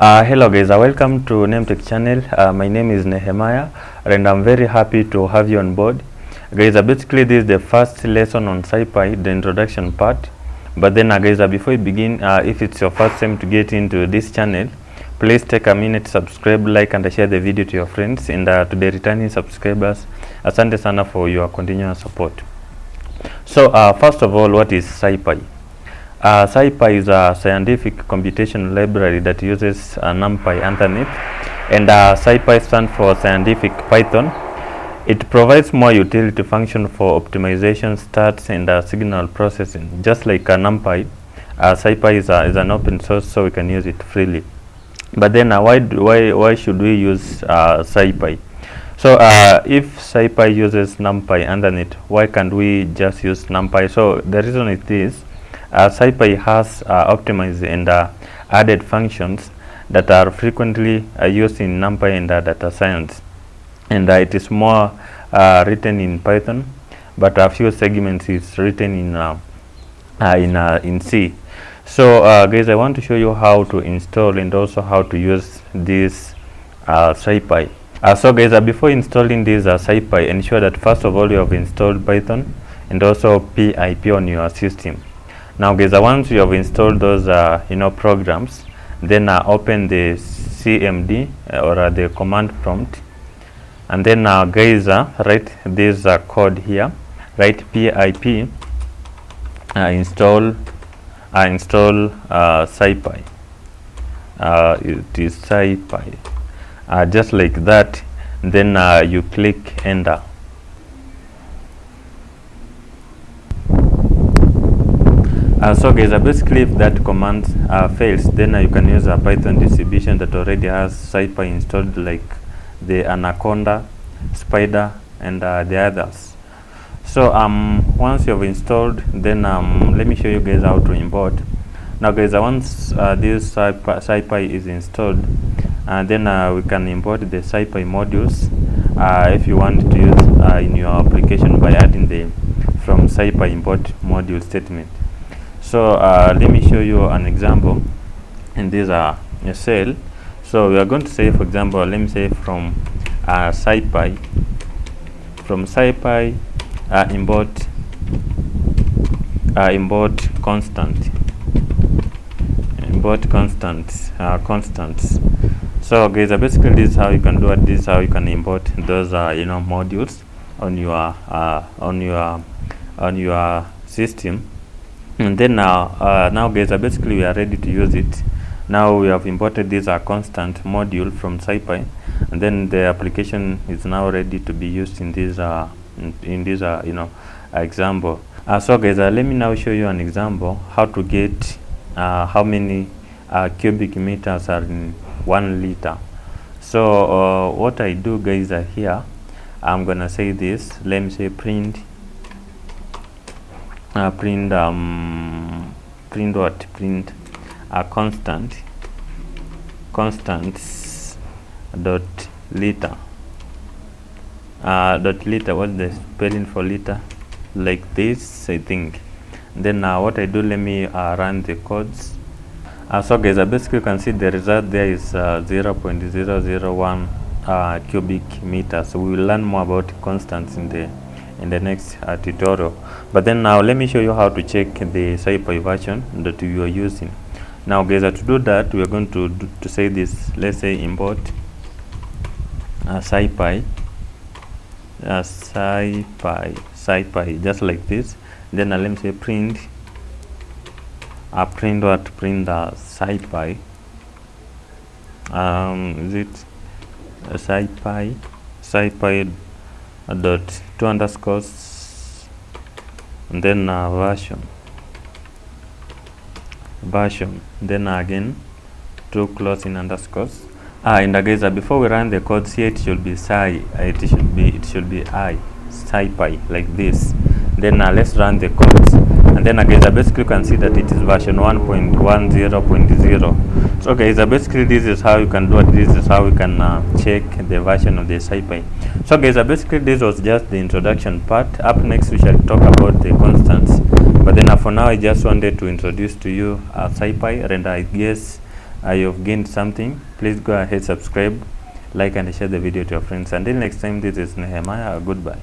Hello guys, welcome to NameTech channel. My name is Nehemiah and I'm very happy to have you on board. Guys, basically this is the first lesson on Scipy, the introduction part. But then guys, before we begin, if it's your first time to get into this channel, please take a minute, subscribe, like and share the video to your friends. And to the returning subscribers, asante sana for your continuous support. So first of all, what is Scipy? Scipy is a scientific computation library that uses NumPy underneath, and Scipy stands for Scientific Python. It provides more utility function for optimization, stats, and signal processing. Just like NumPy, Scipy is an open source, so we can use it freely. But then why should we use Scipy? So if Scipy uses NumPy underneath, why can't we just use NumPy? So the reason is this. Scipy has optimized and added functions that are frequently used in NumPy and data science, and it is more written in Python, but a few segments is written in C. So guys, I want to show you how to install and also how to use this Scipy. So guys, before installing this Scipy, ensure that first of all you have installed Python and also pip on your system. Now guys, once you have installed those programs, then open the cmd or the command prompt, and then guys, write this code here. Write pip install Scipy. It is Scipy, just like that. Then you click enter. So guys, basically if that command fails, then you can use a Python distribution that already has Scipy installed, like the Anaconda, Spider, and the others. So once you have installed, then let me show you guys how to import. Now guys, once this Scipy is installed, then we can import the Scipy modules if you want to use in your application by adding the from Scipy import module statement. So let me show you an example in this a cell. So we are going to say, for example, let me say from Scipy import constants. So guys, basically this is how you can do it. This is how you can import those modules on your system. And then now guys, basically we are ready to use it. Now we have imported this constant module from Scipy, and then the application is now ready to be used in this example. So guys, let me now show you an example how to get how many cubic meters are in 1 liter. So what I do guys, here I'm gonna say this. Let me say print constants dot liter. What's the spelling for liter? Like this, I think. Then what I do, let me run the codes. So guys, basically you can see the result there is 0.001 cubic meters. So we will learn more about constants in the next tutorial. But then now let me show you how to check the Scipy version that you are using. Now guys, to do that, we are going to say this. Let's say import Scipy, just like this. Then let me say print the Scipy. Is it Scipy dot 2 underscores and then version, then again 2 closing underscores. And guys, before we run the codes here, it should be Scipy like this. Then let's run the codes, and then guys, basically you can see that it is version 1.10.0. So guys, basically this is how you can do it. This is how you can check the version of the Scipy. So guys, basically this was just the introduction part. Up next we shall talk about the constants, but then for now I just wanted to introduce to you Scipy, and I guess you've gained something, please go ahead, subscribe, like and share the video to your friends. Until next time, this is Nehemiah. Goodbye.